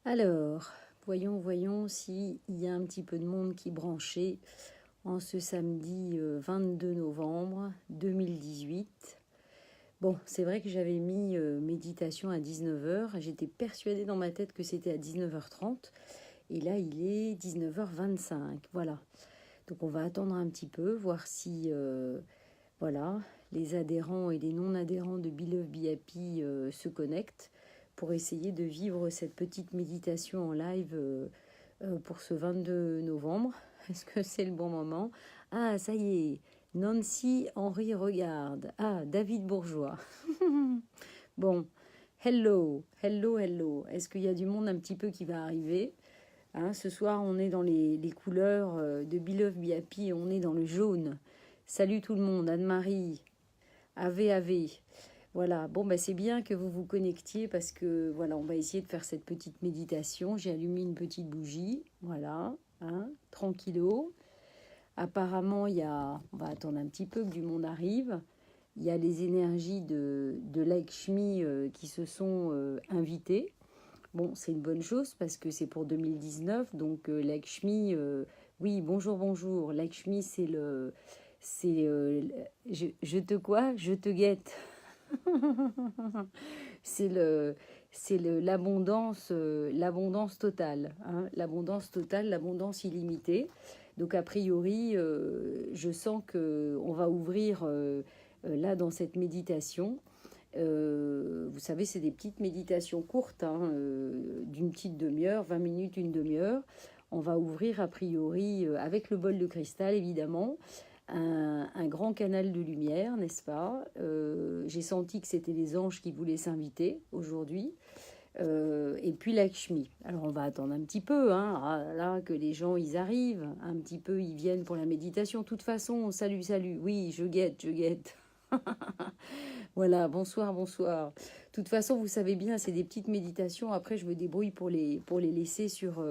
Alors, voyons s'il y a un petit peu de monde qui est branché en ce samedi 22 novembre 2018. Bon, c'est vrai que j'avais mis méditation à 19 heures. J'étais persuadée dans ma tête que c'était à 19h30. Et là, il est 19h25. Voilà. Donc, on va attendre un petit peu, voir si voilà, les adhérents et les non-adhérents de Beloved Be Happy se connectent pour essayer de vivre cette petite méditation en live pour ce 22 novembre. Est-ce que c'est le bon moment? Ah, ça y est, Nancy Henry regarde. Ah, David Bourgeois. Bon, hello. Est-ce qu'il y a du monde un petit peu qui va arriver? Hein, ce soir, on est dans les couleurs de Beloved Be Happy, on est dans le jaune. Salut tout le monde, Anne-Marie, Ave. Voilà, bon, bah, c'est bien que vous vous connectiez parce que voilà, on va essayer de faire cette petite méditation. J'ai allumé une petite bougie, voilà, hein, tranquillo. Apparemment, on va attendre un petit peu que du monde arrive. Il y a les énergies de Lakshmi qui se sont invitées. Bon, c'est une bonne chose parce que c'est pour 2019, donc Lakshmi, oui, bonjour. Lakshmi, c'est, je te quoi? Je te guette. C'est le, l'abondance totale, hein, l'abondance totale, l'abondance illimitée. Donc a priori, je sens que on va ouvrir là dans cette méditation. Vous savez, c'est des petites méditations courtes, hein, d'une petite demi-heure, 20 minutes, une demi-heure. On va ouvrir a priori, avec le bol de cristal évidemment, un grand canal de lumière, n'est-ce pas? J'ai senti que c'était les anges qui voulaient s'inviter aujourd'hui. Et puis Lakshmi. Alors on va attendre un petit peu, hein, là que les gens ils arrivent, un petit peu ils viennent pour la méditation. De toute façon, salut, oui, je guette. Voilà, bonsoir. De toute façon, vous savez bien, c'est des petites méditations. Après, je me débrouille pour les laisser sur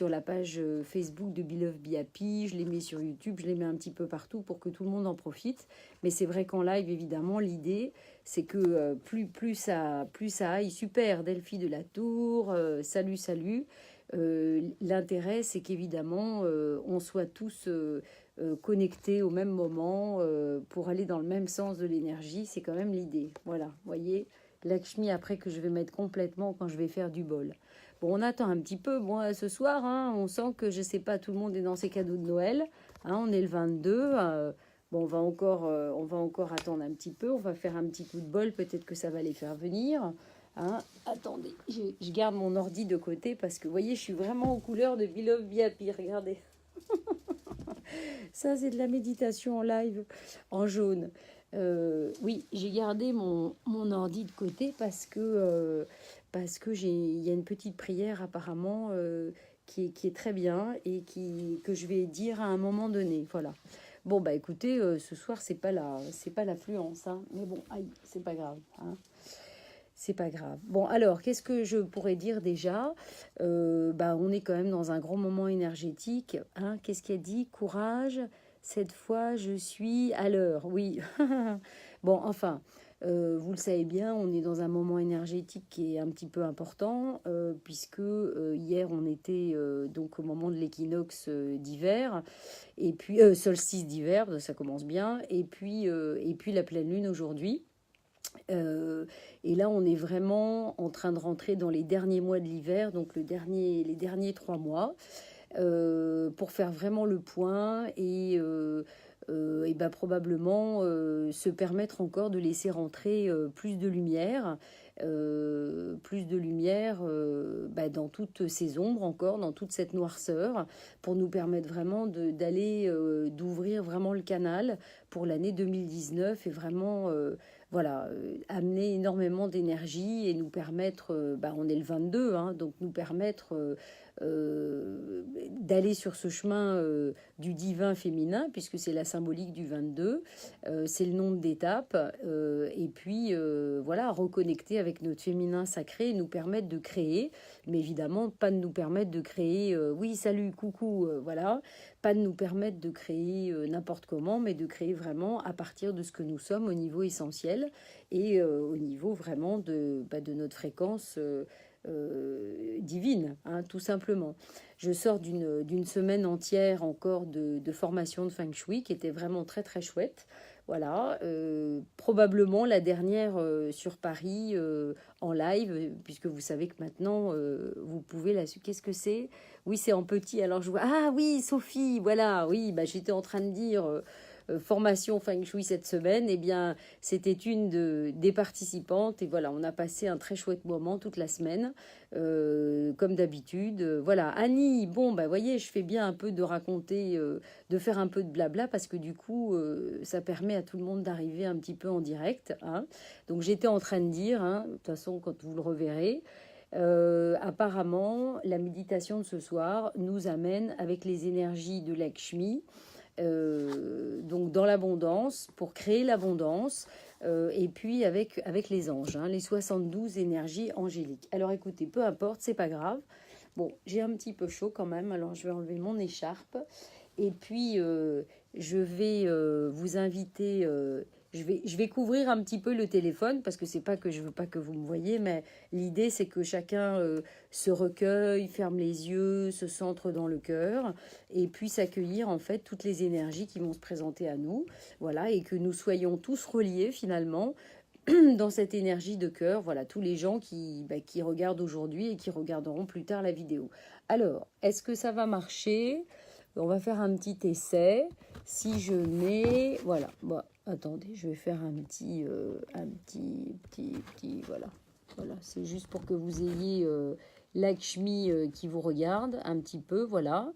la page Facebook de Beloved Be Happy. Je les mets sur YouTube, je les mets un petit peu partout pour que tout le monde en profite. Mais c'est vrai qu'en live, évidemment, l'idée, c'est que plus ça aille. Super, Delphi de la Tour, salut. L'intérêt, c'est qu'évidemment, on soit tous connectés au même moment pour aller dans le même sens de l'énergie. C'est quand même l'idée. Voilà, voyez, Lakshmi après que je vais mettre complètement quand je vais faire du bol. Bon, on attend un petit peu. Bon, ce soir, hein, on sent que, je sais pas, tout le monde est dans ses cadeaux de Noël. Hein, on est le 22. Bon, on va encore attendre un petit peu. On va faire un petit coup de bol. Peut-être que ça va les faire venir. Hein, attendez, je garde mon ordi de côté parce que, vous voyez, je suis vraiment aux couleurs de Beloved Be Happy. Regardez. Ça, c'est de la méditation en live en jaune. Oui, j'ai gardé mon ordi de côté parce que il y a une petite prière apparemment qui est très bien et que je vais dire à un moment donné. Voilà. Bon, bah écoutez, ce soir, c'est pas l'affluence, hein, mais bon, aïe, c'est pas grave. Hein. C'est pas grave. Bon, alors, qu'est-ce que je pourrais dire déjà? Bah, on est quand même dans un grand moment énergétique. Hein. Qu'est-ce qu'il a dit? Courage, cette fois, je suis à l'heure. Oui. Bon, enfin, vous le savez bien, on est dans un moment énergétique qui est un petit peu important, puisque hier, on était donc au moment de l'équinoxe d'hiver, et puis solstice d'hiver, ça commence bien, et puis la pleine lune aujourd'hui. Euh, et là, on est vraiment en train de rentrer dans les derniers mois de l'hiver, donc les derniers 3 mois, pour faire vraiment le point et bah, probablement se permettre encore de laisser rentrer plus de lumière bah, dans toutes ces ombres encore, dans toute cette noirceur, pour nous permettre vraiment d'ouvrir vraiment le canal pour l'année 2019 et vraiment voilà, amener énormément d'énergie et nous permettre, bah, on est le 22, hein, donc nous permettre d'aller sur ce chemin du divin féminin, puisque c'est la symbolique du 22, c'est le nombre d'étapes, et puis voilà, reconnecter avec notre féminin sacré et nous permettre de créer, mais évidemment pas de nous permettre de créer, oui, salut, coucou, voilà, pas de nous permettre de créer n'importe comment, mais de créer vraiment à partir de ce que nous sommes au niveau essentiel. et au niveau vraiment de notre fréquence divine, hein, tout simplement. Je sors d'une semaine entière encore de formation de Feng Shui qui était vraiment très très chouette. Voilà, probablement la dernière sur Paris en live, puisque vous savez que maintenant vous pouvez la... Qu'est-ce que c'est? Oui, c'est en petit. Alors je vois... Ah oui, Sophie, voilà, oui, bah, j'étais en train de dire... formation Feng Shui cette semaine, eh bien, c'était une des participantes. Et voilà, on a passé un très chouette moment toute la semaine, comme d'habitude. Voilà, Annie, bon, bah, voyez, je fais bien un peu de raconter, de faire un peu de blabla, parce que du coup, ça permet à tout le monde d'arriver un petit peu en direct. Hein. Donc, j'étais en train de dire, hein, de toute façon, quand vous le reverrez, apparemment, la méditation de ce soir nous amène avec les énergies de Lakshmi, donc dans l'abondance, pour créer l'abondance, et puis avec les anges, hein, les 72 énergies angéliques. Alors écoutez, peu importe, c'est pas grave. Bon, j'ai un petit peu chaud quand même, alors je vais enlever mon écharpe. Et puis, je vais vous inviter... je vais couvrir un petit peu le téléphone parce que c'est pas que je veux pas que vous me voyez, mais l'idée c'est que chacun se recueille, ferme les yeux, se centre dans le cœur et puisse accueillir en fait toutes les énergies qui vont se présenter à nous, voilà, et que nous soyons tous reliés finalement dans cette énergie de cœur, voilà, tous les gens qui regardent aujourd'hui et qui regarderont plus tard la vidéo. Alors, est-ce que ça va marcher? On va faire un petit essai. Si je mets... Voilà. Bon, attendez, je vais faire un petit... voilà. Voilà, c'est juste pour que vous ayez Lakshmi qui vous regarde un petit peu. Voilà.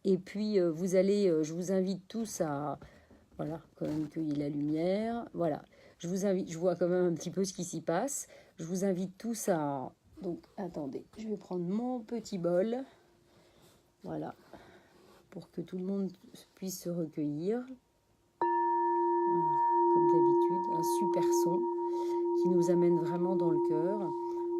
Et puis, vous allez... je vous invite tous à... Voilà, quand même qu'il y ait la lumière. Voilà. Je vous invite... Je vois quand même un petit peu ce qui s'y passe. Je vous invite tous à... Donc, attendez. Je vais prendre mon petit bol. Voilà, pour que tout le monde puisse se recueillir. Voilà, comme d'habitude, un super son qui nous amène vraiment dans le cœur.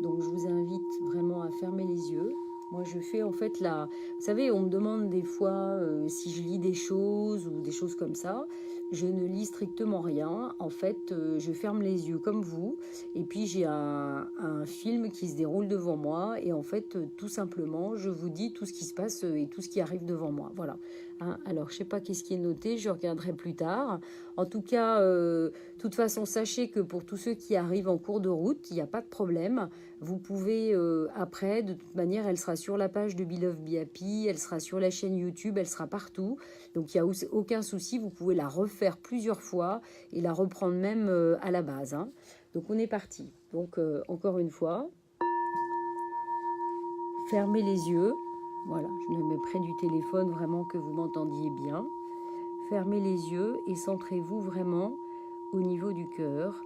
Donc je vous invite vraiment à fermer les yeux. Moi je fais en fait la... Vous savez, on me demande des fois si je lis des choses ou des choses comme ça. Je ne lis strictement rien. En fait, je ferme les yeux comme vous. Et puis j'ai un film qui se déroule devant moi. Et en fait, tout simplement, je vous dis tout ce qui se passe et tout ce qui arrive devant moi. Voilà. Hein, alors, je ne sais pas qu'est-ce qui est noté. Je regarderai plus tard. En tout cas, de toute façon, sachez que pour tous ceux qui arrivent en cours de route, il n'y a pas de problème. Vous pouvez, après, de toute manière, elle sera sur la page de Be Love Be Happy, elle sera sur la chaîne YouTube, elle sera partout. Donc, il n'y a aucun souci, vous pouvez la refaire plusieurs fois et la reprendre même à la base. Hein. Donc, on est parti. Donc, encore une fois, fermez les yeux. Voilà, je me mets près du téléphone, vraiment que vous m'entendiez bien. Fermez les yeux et centrez-vous vraiment au niveau du cœur.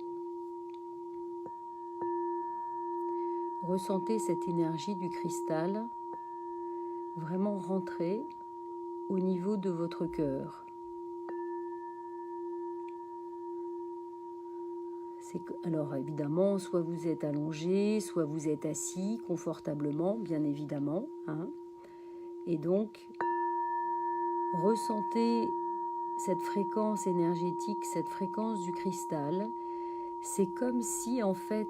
Ressentez cette énergie du cristal vraiment rentrer au niveau de votre cœur. Alors évidemment, soit vous êtes allongé, soit vous êtes assis confortablement, bien évidemment. Hein. Et donc, ressentez cette fréquence énergétique, cette fréquence du cristal. C'est comme si en fait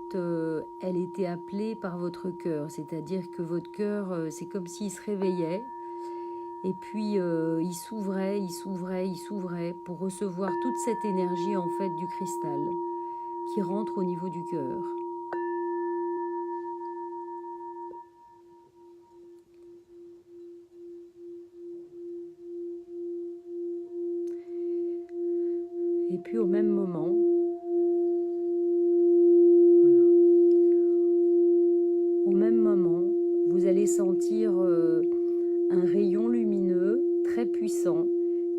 elle était appelée par votre cœur, c'est-à-dire que votre cœur, c'est comme s'il se réveillait et puis il s'ouvrait, il s'ouvrait, il s'ouvrait pour recevoir toute cette énergie en fait du cristal qui rentre au niveau du cœur. Et puis au même moment, vous allez sentir un rayon lumineux très puissant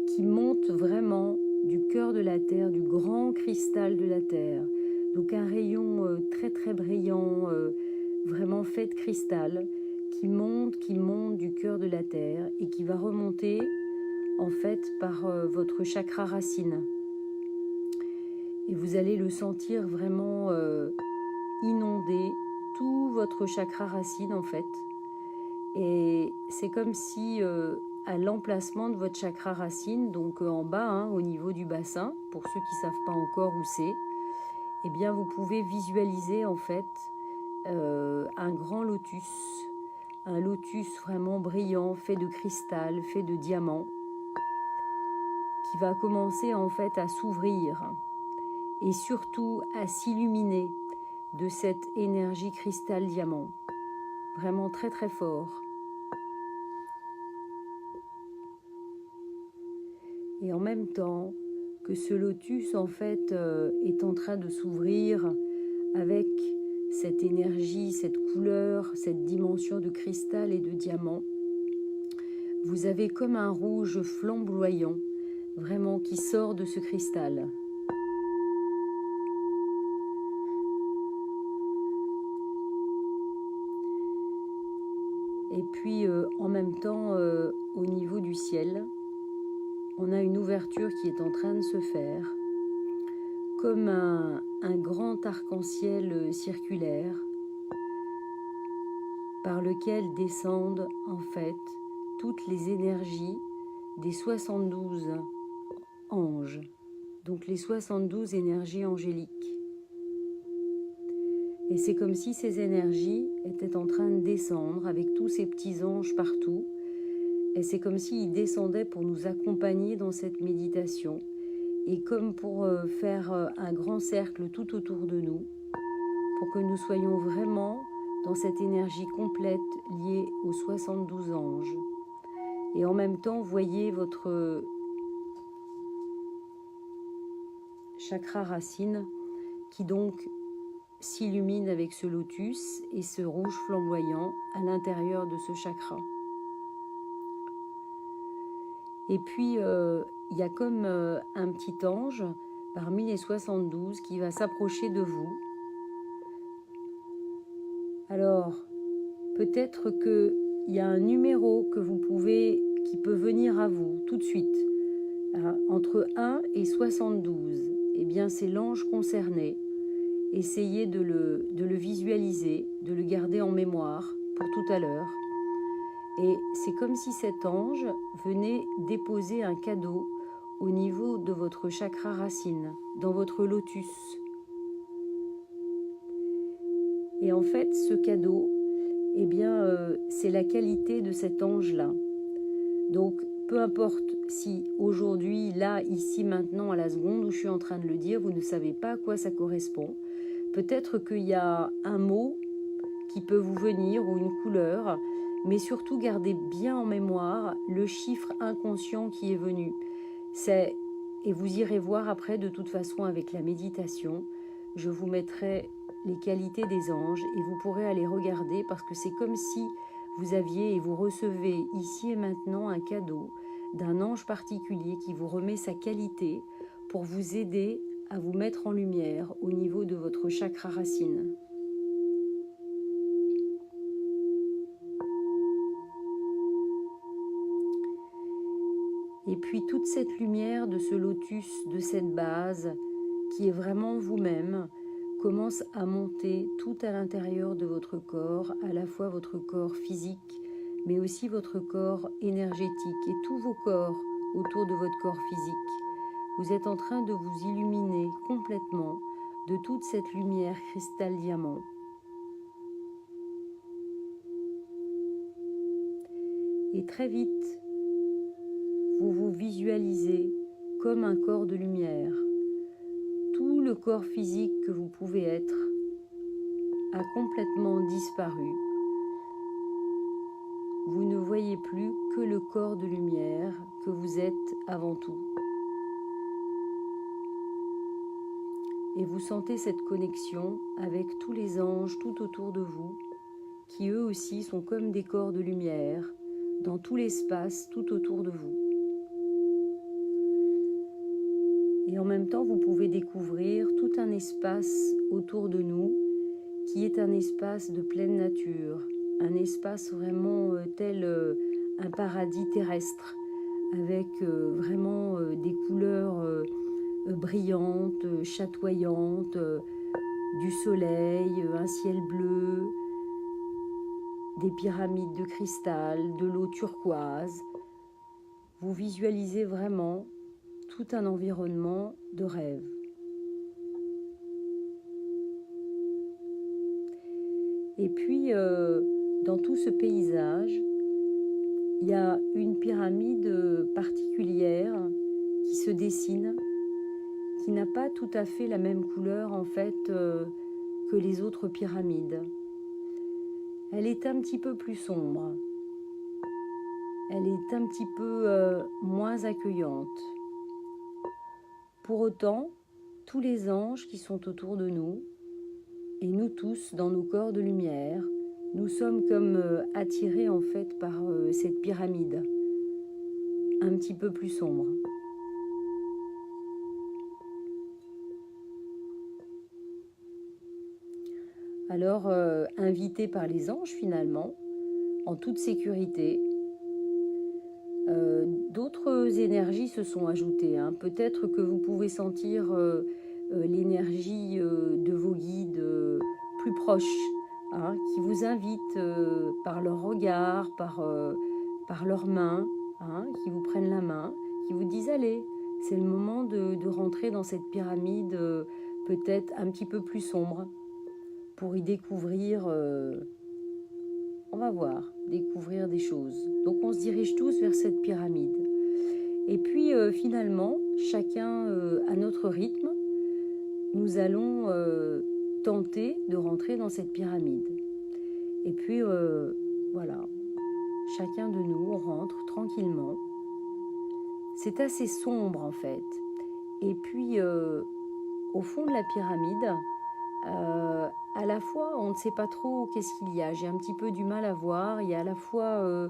qui monte vraiment du cœur de la Terre, du grand cristal de la Terre. Donc un rayon très très brillant, vraiment fait de cristal, qui monte du cœur de la Terre et qui va remonter en fait par votre chakra racine. Et vous allez le sentir vraiment inonder tout votre chakra racine en fait. Et c'est comme si à l'emplacement de votre chakra racine, donc en bas, hein, au niveau du bassin, pour ceux qui ne savent pas encore où c'est, eh bien vous pouvez visualiser en fait un grand lotus, un lotus vraiment brillant, fait de cristal, fait de diamants, qui va commencer en fait à s'ouvrir et surtout à s'illuminer de cette énergie cristal diamant, vraiment très très fort. Et en même temps que ce lotus en fait est en train de s'ouvrir avec cette énergie, cette couleur, cette dimension de cristal et de diamant, vous avez comme un rouge flamboyant vraiment qui sort de ce cristal. Et puis en même temps au niveau du ciel, on a une ouverture qui est en train de se faire, comme un grand arc-en-ciel circulaire par lequel descendent en fait toutes les énergies des 72 anges, donc les 72 énergies angéliques. Et c'est comme si ces énergies étaient en train de descendre avec tous ces petits anges partout. Et c'est comme s'ils descendaient pour nous accompagner dans cette méditation. Et comme pour faire un grand cercle tout autour de nous, pour que nous soyons vraiment dans cette énergie complète liée aux 72 anges. Et en même temps, voyez votre chakra racine qui donc s'illumine avec ce lotus et ce rouge flamboyant à l'intérieur de ce chakra. Et puis, il y a comme un petit ange parmi les 72 qui va s'approcher de vous. Alors, peut-être qu'il y a un numéro que vous pouvez, qui peut venir à vous tout de suite, entre 1 et 72. Eh bien, c'est l'ange concerné. Essayez de le visualiser, de le garder en mémoire pour tout à l'heure. Et c'est comme si cet ange venait déposer un cadeau au niveau de votre chakra racine, dans votre lotus. Et en fait, ce cadeau, eh bien, c'est la qualité de cet ange-là. Donc, peu importe si aujourd'hui, là, ici, maintenant, à la seconde où je suis en train de le dire, vous ne savez pas à quoi ça correspond. Peut-être qu'il y a un mot qui peut vous venir ou une couleur, mais surtout gardez bien en mémoire le chiffre inconscient qui est venu. Et vous irez voir après, de toute façon, avec la méditation, je vous mettrai les qualités des anges et vous pourrez aller regarder parce que c'est comme si vous aviez et vous recevez ici et maintenant un cadeau d'un ange particulier qui vous remet sa qualité pour vous aider à vous mettre en lumière au niveau de votre chakra racine. Et puis toute cette lumière de ce lotus, de cette base, qui est vraiment vous-même, commence à monter tout à l'intérieur de votre corps, à la fois votre corps physique, mais aussi votre corps énergétique et tous vos corps autour de votre corps physique. Vous êtes en train de vous illuminer complètement de toute cette lumière cristal diamant. Et très vite, vous vous visualisez comme un corps de lumière. Tout le corps physique que vous pouvez être a complètement disparu. Vous ne voyez plus que le corps de lumière que vous êtes avant tout. Et vous sentez cette connexion avec tous les anges tout autour de vous, qui eux aussi sont comme des corps de lumière dans tout l'espace tout autour de vous. Et en même temps, vous pouvez découvrir tout un espace autour de nous qui est un espace de pleine nature, un espace vraiment tel un paradis terrestre, avec vraiment des couleurs brillantes, chatoyantes, du soleil, un ciel bleu, des pyramides de cristal, de l'eau turquoise. Vous visualisez vraiment tout un environnement de rêve. Et puis, dans tout ce paysage, il y a une pyramide particulière qui se dessine, qui n'a pas tout à fait la même couleur en fait que les autres pyramides. Elle est un petit peu plus sombre. Elle est un petit peu moins accueillante. Pour autant, tous les anges qui sont autour de nous, et nous tous dans nos corps de lumière, nous sommes comme attirés en fait par cette pyramide, un petit peu plus sombre. Alors, invités par les anges finalement, en toute sécurité, d'autres énergies se sont ajoutées. Peut-être que vous pouvez sentir l'énergie de vos guides plus proches, qui vous invitent par leur regard, par leurs mains, qui vous prennent la main, qui vous disent « Allez, c'est le moment de rentrer dans cette pyramide peut-être un petit peu plus sombre pour y découvrir... on va voir, découvrir des choses. » Donc on se dirige tous vers cette pyramide. Et puis finalement, chacun à notre rythme, nous allons tenter de rentrer dans cette pyramide. Et puis voilà, chacun de nous, on rentre tranquillement. C'est assez sombre en fait. Et puis au fond de la pyramide, à la fois, on ne sait pas trop qu'est-ce qu'il y a. J'ai un petit peu du mal à voir. Il y a à la fois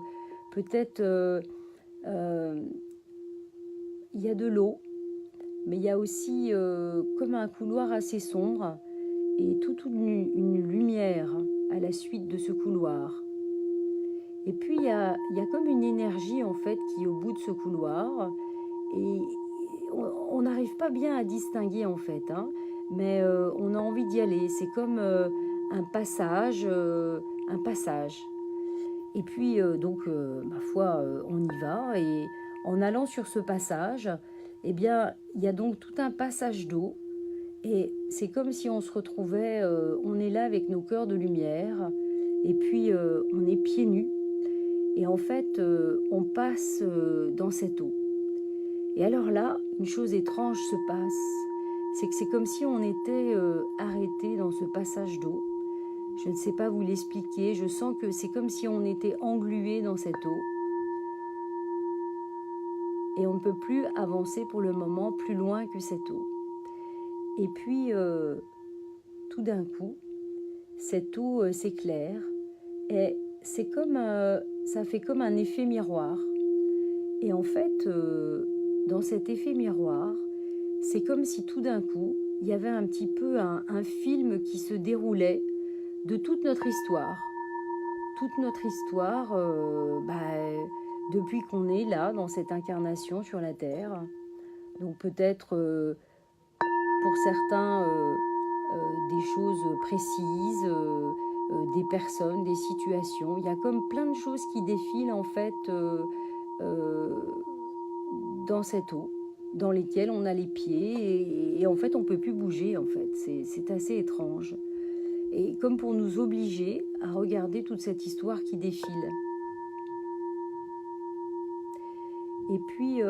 peut-être il y a de l'eau, mais il y a aussi comme un couloir assez sombre et toute une lumière à la suite de ce couloir. Et puis il y a comme une énergie en fait qui est au bout de ce couloir et on n'arrive pas bien à distinguer en fait, mais on a envie d'y aller. C'est comme un passage, Et puis donc, ma foi, on y va et en allant sur ce passage, eh bien, il y a donc tout un passage d'eau et c'est comme si on se retrouvait, on est là avec nos cœurs de lumière et puis on est pieds nus et en fait, on passe dans cette eau. Et alors là, une chose étrange se passe, c'est que c'est comme si on était arrêté dans ce passage d'eau. Je ne sais pas vous l'expliquer, je sens que c'est comme si on était englué dans cette eau. Et on ne peut plus avancer pour le moment plus loin que cette eau. Et puis, tout d'un coup, cette eau s'éclaire et c'est comme, ça fait comme un effet miroir. Et en fait, dans cet effet miroir, c'est comme si tout d'un coup, il y avait un petit peu un film qui se déroulait de toute notre histoire. Toute notre histoire, depuis qu'on est là, dans cette incarnation sur la Terre. Donc peut-être, pour certains, des choses précises, des personnes, des situations. Il y a comme plein de choses qui défilent en fait dans cette eau, dans lesquelles on a les pieds et en fait on ne peut plus bouger en fait. C'est assez étrange. Et comme pour nous obliger à regarder toute cette histoire qui défile. Et puis,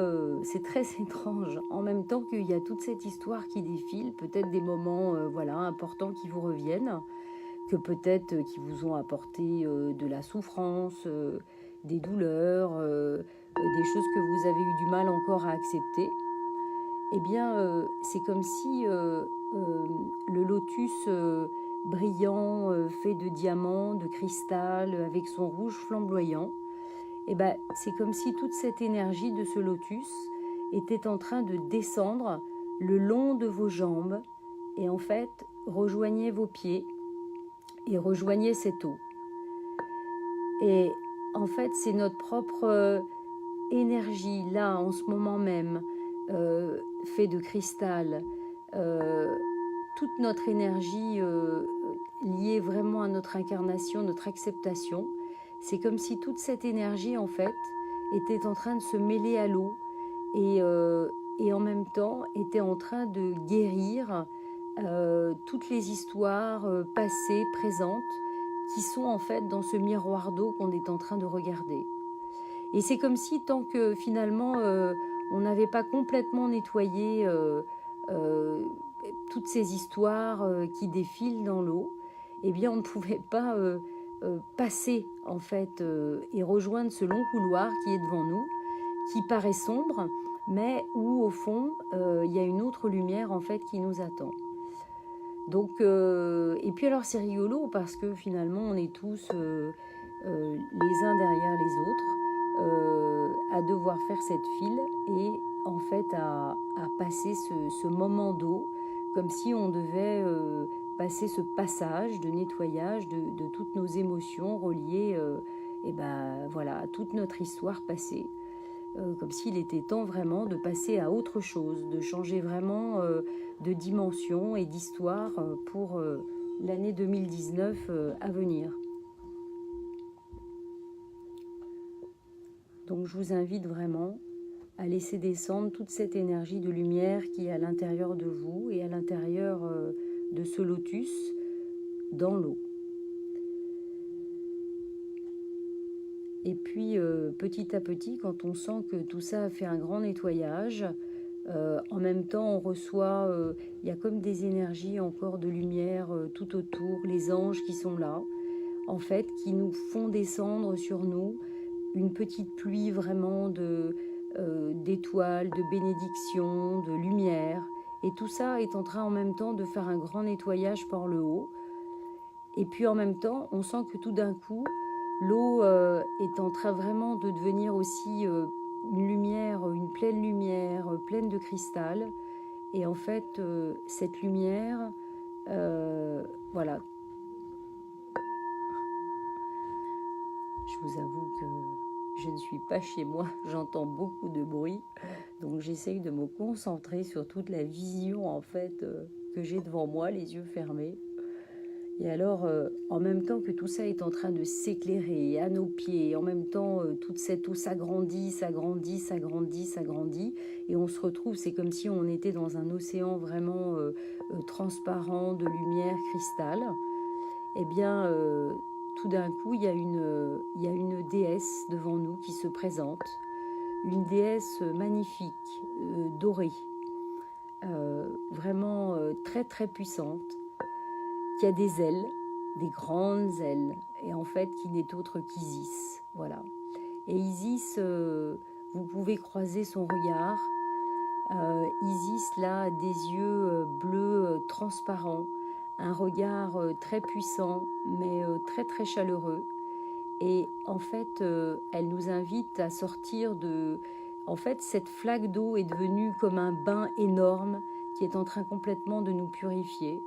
c'est très étrange. En même temps qu'il y a toute cette histoire qui défile, peut-être des moments importants qui vous reviennent, que peut-être qui vous ont apporté de la souffrance, des douleurs, des choses que vous avez eu du mal encore à accepter. Eh bien, c'est comme si le lotus brillant, fait de diamants, de cristal, avec son rouge flamboyant, c'est comme si toute cette énergie de ce lotus était en train de descendre le long de vos jambes et en fait rejoignait vos pieds et rejoignait cette eau. Et en fait, c'est notre propre énergie, là, en ce moment même, fait de cristal, toute notre énergie liée vraiment à notre incarnation, notre acceptation. C'est comme si toute cette énergie, en fait, était en train de se mêler à l'eau et en même temps était en train de guérir toutes les histoires passées, présentes, qui sont en fait dans ce miroir d'eau qu'on est en train de regarder. Et c'est comme si tant que finalement on n'avait pas complètement nettoyé euh, toutes ces histoires qui défilent dans l'eau, eh bien on ne pouvait pas passer en fait et rejoindre ce long couloir qui est devant nous, qui paraît sombre, mais où au fond il y a une autre lumière en fait qui nous attend. Donc, et puis alors c'est rigolo parce que finalement on est tous les uns derrière les autres à devoir faire cette file et en fait à passer ce moment d'eau comme si on devait passer ce passage de nettoyage de toutes nos émotions reliées et ben, voilà, à toute notre histoire passée. Comme s'il était temps vraiment de passer à autre chose, de changer vraiment de dimension et d'histoire pour l'année 2019 à venir. Donc je vous invite vraiment à laisser descendre toute cette énergie de lumière qui est à l'intérieur de vous et à l'intérieur de ce lotus dans l'eau. Et puis petit à petit, quand on sent que tout ça a fait un grand nettoyage, en même temps on reçoit, il y a comme des énergies encore de lumière tout autour, les anges qui sont là, en fait, qui nous font descendre sur nous une petite pluie vraiment d'étoiles, de bénédictions, de lumière. Et tout ça est en train en même temps de faire un grand nettoyage par le haut. Et puis en même temps, on sent que tout d'un coup, l'eau est en train vraiment de devenir aussi une lumière, une pleine lumière, pleine de cristal. Et en fait, cette lumière, voilà. Je vous avoue que je ne suis pas chez moi, j'entends beaucoup de bruit. Donc j'essaye de me concentrer sur toute la vision en fait que j'ai devant moi, les yeux fermés. Et alors, en même temps que tout ça est en train de s'éclairer à nos pieds, en même temps, toute cette eau s'agrandit, s'agrandit, s'agrandit, s'agrandit, et on se retrouve, c'est comme si on était dans un océan vraiment transparent, de lumière, cristal. Eh bien, tout d'un coup, il y a une déesse devant nous qui se présente, une déesse magnifique, dorée, vraiment très très puissante, qui a des ailes, des grandes ailes, et en fait qui n'est autre qu'Isis. Voilà. Et Isis, vous pouvez croiser son regard. Isis, là, a des yeux bleus transparents, un regard très puissant, mais très très chaleureux. Et en fait, elle nous invite à sortir de... En fait, cette flaque d'eau est devenue comme un bain énorme qui est en train complètement de nous purifier.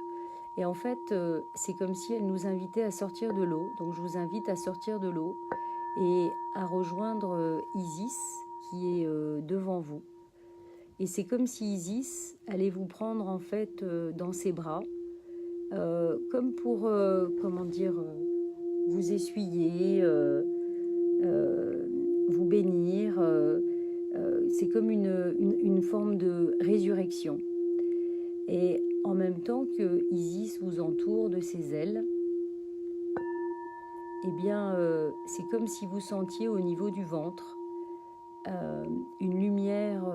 Et en fait, c'est comme si elle nous invitait à sortir de l'eau. Donc je vous invite à sortir de l'eau et à rejoindre Isis qui est devant vous. Et c'est comme si Isis allait vous prendre en fait dans ses bras, comme pour, comment dire, vous essuyer, vous bénir. C'est comme une forme de résurrection. Et en même temps que Isis vous entoure de ses ailes, eh bien, c'est comme si vous sentiez au niveau du ventre une lumière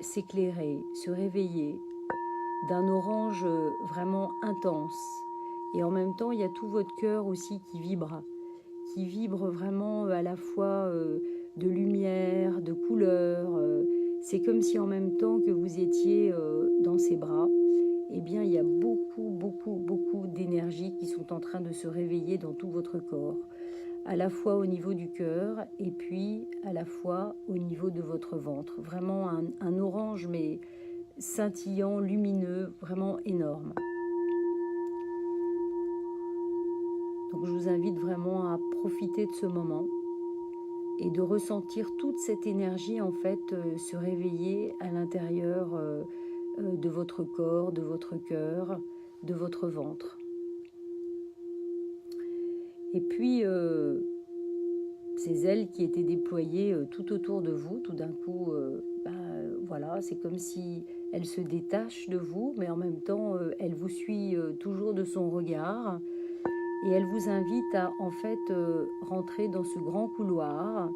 s'éclairer, se réveiller, d'un orange vraiment intense. Et en même temps, il y a tout votre cœur aussi qui vibre vraiment à la fois de lumière, de couleur. C'est comme si en même temps que vous étiez dans ses bras, eh bien, il y a beaucoup, beaucoup, beaucoup d'énergie qui sont en train de se réveiller dans tout votre corps, à la fois au niveau du cœur et puis à la fois au niveau de votre ventre. Vraiment un orange, mais scintillant, lumineux, vraiment énorme. Donc je vous invite vraiment à profiter de ce moment et de ressentir toute cette énergie en fait se réveiller à l'intérieur de votre corps, de votre cœur, de votre ventre. Et puis ces ailes qui étaient déployées tout autour de vous, tout d'un coup, voilà, c'est comme si elle se détache de vous, mais en même temps, elle vous suit toujours de son regard. Et elle vous invite à en fait rentrer dans ce grand couloir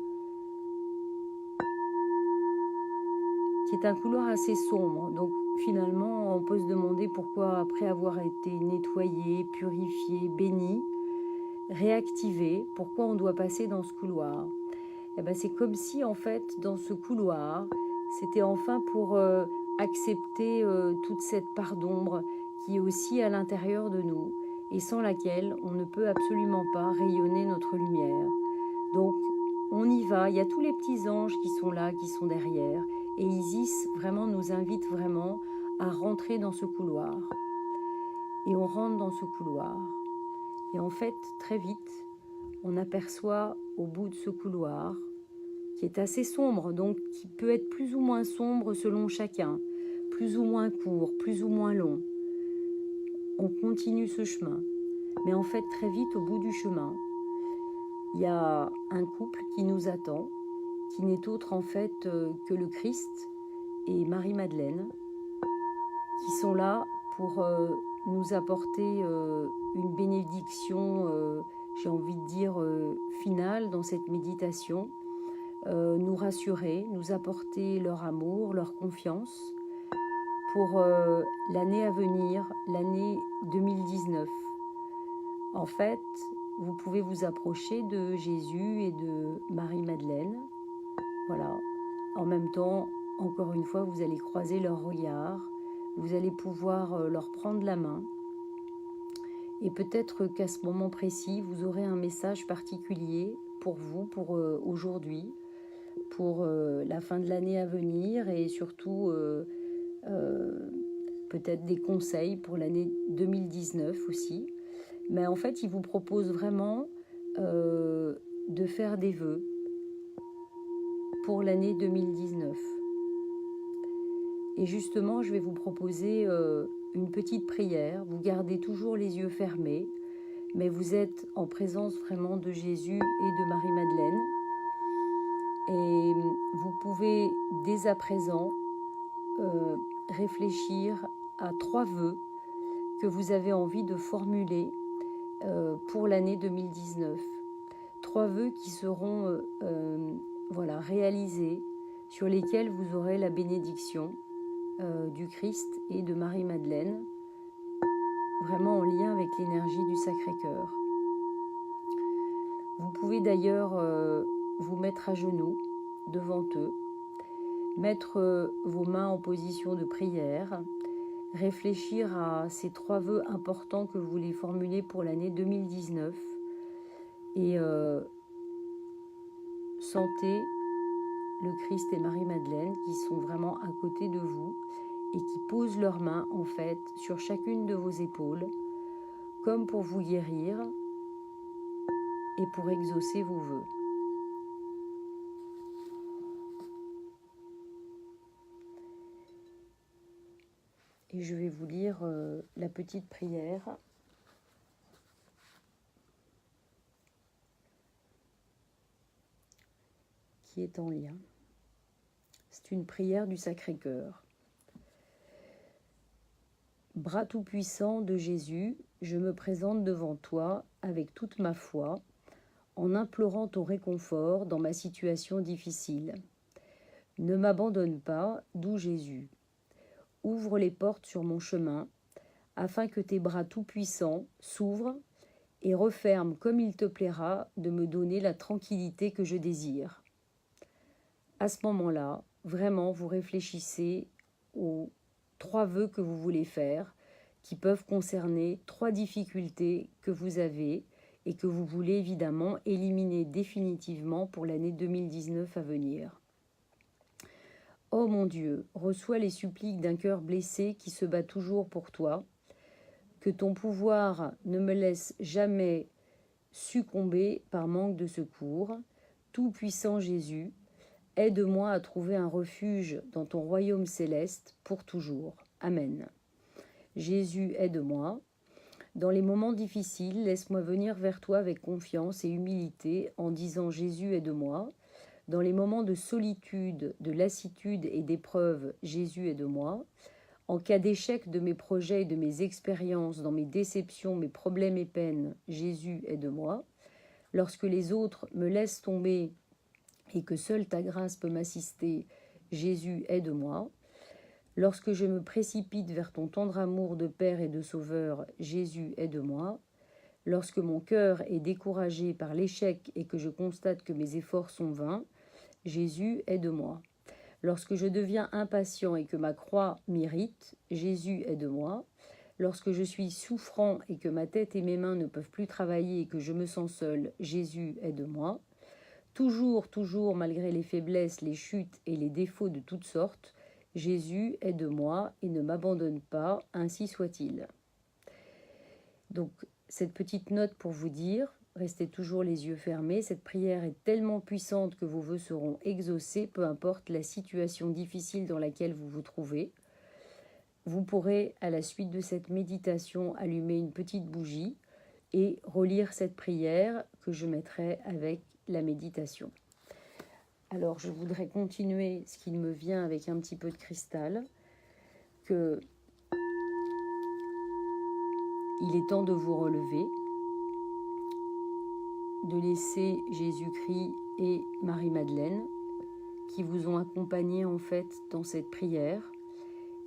qui est un couloir assez sombre. Donc finalement, on peut se demander pourquoi, après avoir été nettoyé, purifié, béni, réactivé, pourquoi on doit passer dans ce couloir. Et ben, c'est comme si en fait, dans ce couloir, c'était enfin pour accepter toute cette part d'ombre qui est aussi à l'intérieur de nous et sans laquelle on ne peut absolument pas rayonner notre lumière. Donc on y va, il y a tous les petits anges qui sont là, qui sont derrière, et Isis vraiment nous invite vraiment à rentrer dans ce couloir. Et on rentre dans ce couloir. Et en fait, très vite, on aperçoit au bout de ce couloir, qui est assez sombre, donc qui peut être plus ou moins sombre selon chacun, plus ou moins court, plus ou moins long. On continue ce chemin. Mais en fait, très vite, au bout du chemin, il y a un couple qui nous attend, qui n'est autre en fait que le Christ et Marie-Madeleine, qui sont là pour nous apporter une bénédiction, j'ai envie de dire, finale dans cette méditation, nous rassurer, nous apporter leur amour, leur confiance pour l'année à venir, l'année 2019. En fait, vous pouvez vous approcher de Jésus et de Marie-Madeleine. Voilà. En même temps, encore une fois, vous allez croiser leur regard, vous allez pouvoir leur prendre la main. Et peut-être qu'à ce moment précis, vous aurez un message particulier pour vous, pour aujourd'hui, pour la fin de l'année à venir et surtout peut-être des conseils pour l'année 2019 aussi. Mais en fait, il vous propose vraiment de faire des vœux pour l'année 2019. Et justement, je vais vous proposer une petite prière. Vous gardez toujours les yeux fermés, mais vous êtes en présence vraiment de Jésus et de Marie-Madeleine. Et vous pouvez dès à présent réfléchir à 3 vœux que vous avez envie de formuler pour l'année 2019. 3 vœux qui seront voilà, réalisés, sur lesquels vous aurez la bénédiction du Christ et de Marie-Madeleine, vraiment en lien avec l'énergie du Sacré-Cœur. Vous pouvez d'ailleurs vous mettre à genoux devant eux, mettre vos mains en position de prière, réfléchir à ces 3 vœux importants que vous voulez formuler pour l'année 2019 et sentez le Christ et Marie-Madeleine qui sont vraiment à côté de vous et qui posent leurs mains en fait sur chacune de vos épaules comme pour vous guérir et pour exaucer vos vœux. Et je vais vous lire la petite prière qui est en lien. C'est une prière du Sacré-Cœur. Bras tout-puissant de Jésus, je me présente devant toi avec toute ma foi, en implorant ton réconfort dans ma situation difficile. Ne m'abandonne pas, doux Jésus. Ouvre les portes sur mon chemin, afin que tes bras tout-puissants s'ouvrent et referment comme il te plaira de me donner la tranquillité que je désire. À ce moment-là, vraiment, vous réfléchissez aux 3 vœux que vous voulez faire, qui peuvent concerner 3 difficultés que vous avez et que vous voulez évidemment éliminer définitivement pour l'année 2019 à venir. Ô mon Dieu, reçois les suppliques d'un cœur blessé qui se bat toujours pour toi. Que ton pouvoir ne me laisse jamais succomber par manque de secours. Tout-puissant Jésus, aide-moi à trouver un refuge dans ton royaume céleste pour toujours. Amen. Jésus, aide-moi. Dans les moments difficiles, laisse-moi venir vers toi avec confiance et humilité en disant « Jésus, aide-moi ». Dans les moments de solitude, de lassitude et d'épreuve, Jésus, aide-moi. En cas d'échec de mes projets et de mes expériences, dans mes déceptions, mes problèmes et peines, Jésus, aide-moi. Lorsque les autres me laissent tomber et que seule ta grâce peut m'assister, Jésus, aide-moi. Lorsque je me précipite vers ton tendre amour de Père et de Sauveur, Jésus, aide-moi. Lorsque mon cœur est découragé par l'échec et que je constate que mes efforts sont vains, Jésus, aide-moi. Lorsque je deviens impatient et que ma croix m'irrite, Jésus, aide-moi. Lorsque je suis souffrant et que ma tête et mes mains ne peuvent plus travailler et que je me sens seul, Jésus, aide-moi. Toujours, toujours, malgré les faiblesses, les chutes et les défauts de toutes sortes, Jésus, aide-moi et ne m'abandonne pas, ainsi soit-il. Donc, cette petite note pour vous dire, restez toujours les yeux fermés, cette prière est tellement puissante que vos vœux seront exaucés, peu importe la situation difficile dans laquelle vous vous trouvez. Vous pourrez, à la suite de cette méditation, allumer une petite bougie et relire cette prière que je mettrai avec la méditation. Alors, je voudrais continuer ce qui me vient avec un petit peu de cristal, que il est temps de vous relever, de laisser Jésus-Christ et Marie-Madeleine qui vous ont accompagné en fait dans cette prière.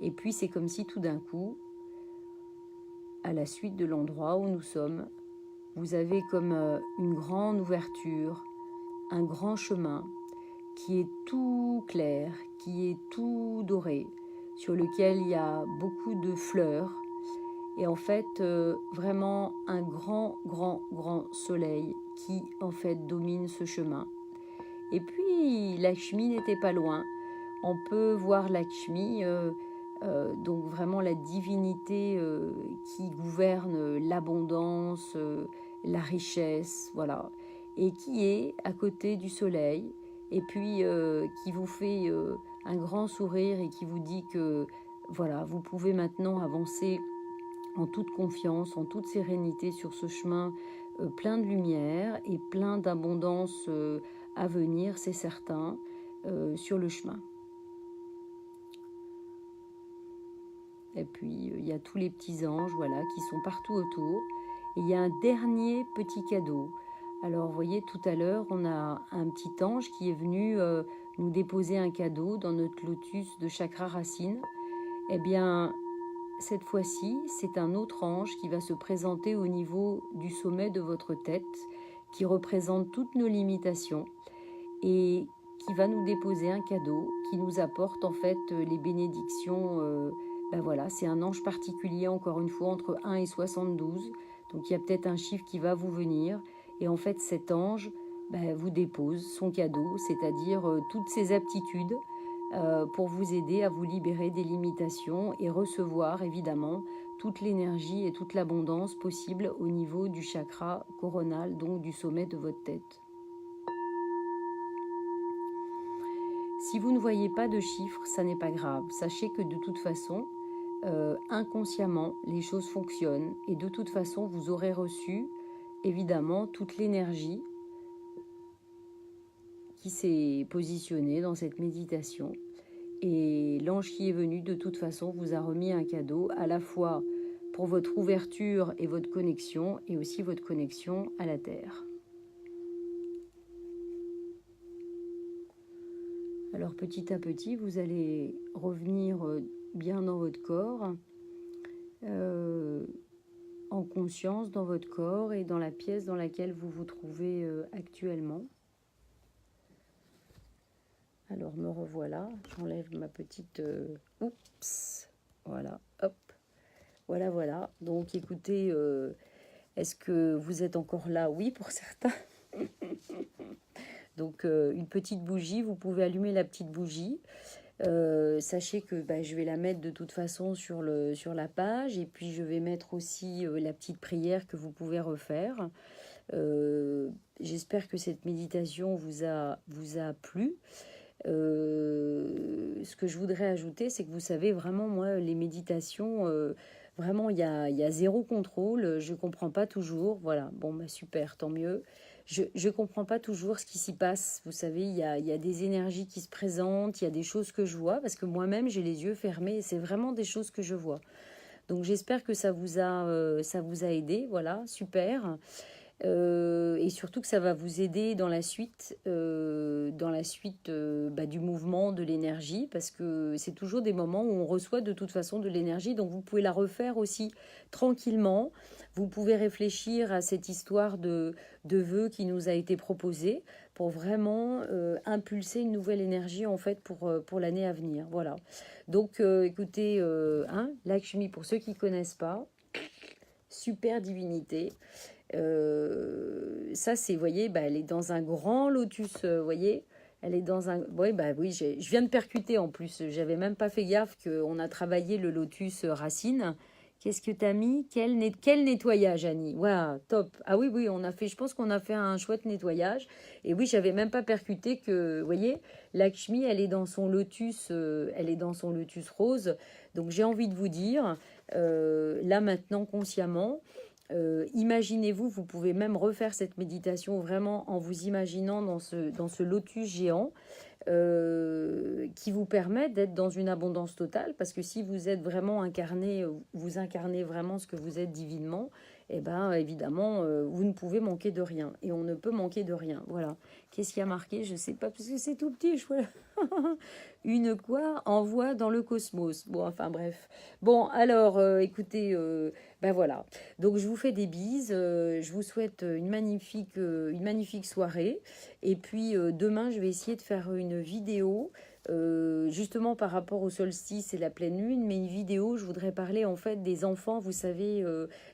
Et puis c'est comme si tout d'un coup, à la suite de l'endroit où nous sommes, vous avez comme une grande ouverture, un grand chemin qui est tout clair, qui est tout doré, sur lequel il y a beaucoup de fleurs, et en fait vraiment un grand soleil qui en fait domine ce chemin. Et puis Lakshmi n'était pas loin. On peut voir Lakshmi, donc vraiment la divinité qui gouverne l'abondance, la richesse, voilà, et qui est à côté du soleil, et puis qui vous fait un grand sourire et qui vous dit que voilà, vous pouvez maintenant avancer en toute confiance, en toute sérénité sur ce chemin plein de lumière et plein d'abondance à venir, c'est certain, sur le chemin. Et puis il y a tous les petits anges, voilà, qui sont partout autour. Et il y a un dernier petit cadeau. Alors vous voyez, tout à l'heure, on a un petit ange qui est venu nous déposer un cadeau dans notre lotus de chakra racine. Eh bien, cette fois-ci, c'est un autre ange qui va se présenter au niveau du sommet de votre tête, qui représente toutes nos limitations et qui va nous déposer un cadeau qui nous apporte en fait les bénédictions. Ben voilà, c'est un ange particulier, encore une fois, entre 1 et 72. Donc il y a peut-être un chiffre qui va vous venir. Et en fait, cet ange vous dépose son cadeau, c'est-à-dire toutes ses aptitudes pour vous aider à vous libérer des limitations et recevoir évidemment toute l'énergie et toute l'abondance possible au niveau du chakra coronal, donc du sommet de votre tête. Si vous ne voyez pas de chiffres, ça n'est pas grave. Sachez que de toute façon, inconsciemment, les choses fonctionnent et de toute façon, vous aurez reçu évidemment toute l'énergie qui s'est positionnée dans cette méditation. Et l'ange qui est venu, de toute façon, vous a remis un cadeau à la fois pour votre ouverture et votre connexion, et aussi votre connexion à la Terre. Alors petit à petit, vous allez revenir bien dans votre corps, en conscience dans votre corps et dans la pièce dans laquelle vous vous trouvez actuellement. Alors me revoilà, j'enlève ma petite... oups, voilà, hop, voilà. Donc écoutez, est-ce que vous êtes encore là? Oui, pour certains. Donc une petite bougie, vous pouvez allumer la petite bougie. Sachez que je vais la mettre de toute façon sur la page, et puis je vais mettre aussi la petite prière que vous pouvez refaire. J'espère que cette méditation vous a plu. Ce que je voudrais ajouter, c'est que vous savez vraiment, moi, les méditations, Vraiment, il y a zéro contrôle. Je ne comprends pas toujours. Voilà, bon, bah, super, tant mieux. Je ne comprends pas toujours ce qui s'y passe. Vous savez, il y a des énergies qui se présentent, il y a des choses que je vois, parce que moi-même, j'ai les yeux fermés et c'est vraiment des choses que je vois. Donc j'espère que ça vous a aidé. Voilà, super. Et surtout que ça va vous aider dans la suite bah, du mouvement, de l'énergie, parce que c'est toujours des moments où on reçoit de toute façon de l'énergie, donc vous pouvez la refaire aussi tranquillement. Vous pouvez réfléchir à cette histoire de vœux qui nous a été proposée pour vraiment impulser une nouvelle énergie en fait pour l'année à venir. Voilà. Donc écoutez, hein, Lakshmi, pour ceux qui ne connaissent pas, super divinité. Ça, c'est, vous voyez, bah, elle est dans un grand lotus, vous voyez. Elle est dans un... Oui, bah oui, je viens de percuter en plus. J'avais même pas fait gaffe qu'on a travaillé le lotus racine. Qu'est-ce que t'as mis? Quel nettoyage, Annie? Waouh, top. Ah oui, oui, on a fait, je pense qu'on a fait un chouette nettoyage. Et oui, j'avais même pas percuté que, vous voyez, Lakshmi, elle est dans son lotus, elle est dans son lotus rose. Donc j'ai envie de vous dire, là maintenant, consciemment, imaginez-vous, vous pouvez même refaire cette méditation vraiment en vous imaginant dans ce lotus géant qui vous permet d'être dans une abondance totale. Parce que si vous êtes vraiment incarné, vous incarnez vraiment ce que vous êtes divinement, et ben évidemment, vous ne pouvez manquer de rien. Et on ne peut manquer de rien. Voilà. Qu'est-ce qui a marqué? Je ne sais pas, parce que c'est tout petit. Une quoi envoie dans le cosmos. Bon, enfin bref. Bon, alors, écoutez, ben voilà. Donc, je vous fais des bises. Je vous souhaite une magnifique soirée. Et puis, demain, je vais essayer de faire une vidéo, justement par rapport au solstice et la pleine lune. Mais une vidéo, je voudrais parler en fait des enfants, vous savez,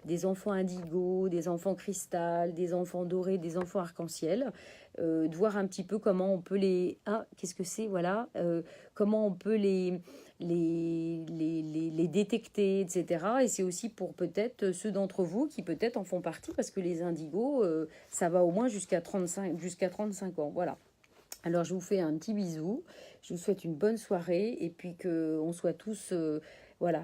des enfants indigo, des enfants cristal, des enfants dorés, des enfants arc-en-ciel. De voir un petit peu comment on peut les... Ah, qu'est-ce que c'est? Voilà. Comment on peut les détecter, etc. Et c'est aussi pour peut-être ceux d'entre vous qui peut-être en font partie, parce que les indigos, ça va au moins jusqu'à 35 ans. Voilà. Alors je vous fais un petit bisou, je vous souhaite une bonne soirée et puis qu'on soit tous, voilà,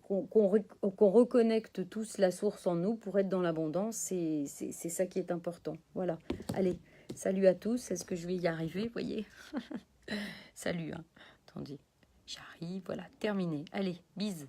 qu'on reconnecte tous la source en nous pour être dans l'abondance, c'est ça qui est important. Voilà, allez, salut à tous, est-ce que je vais y arriver, vous voyez? Salut, hein. Attendez, j'arrive, voilà, terminé. Allez, bise.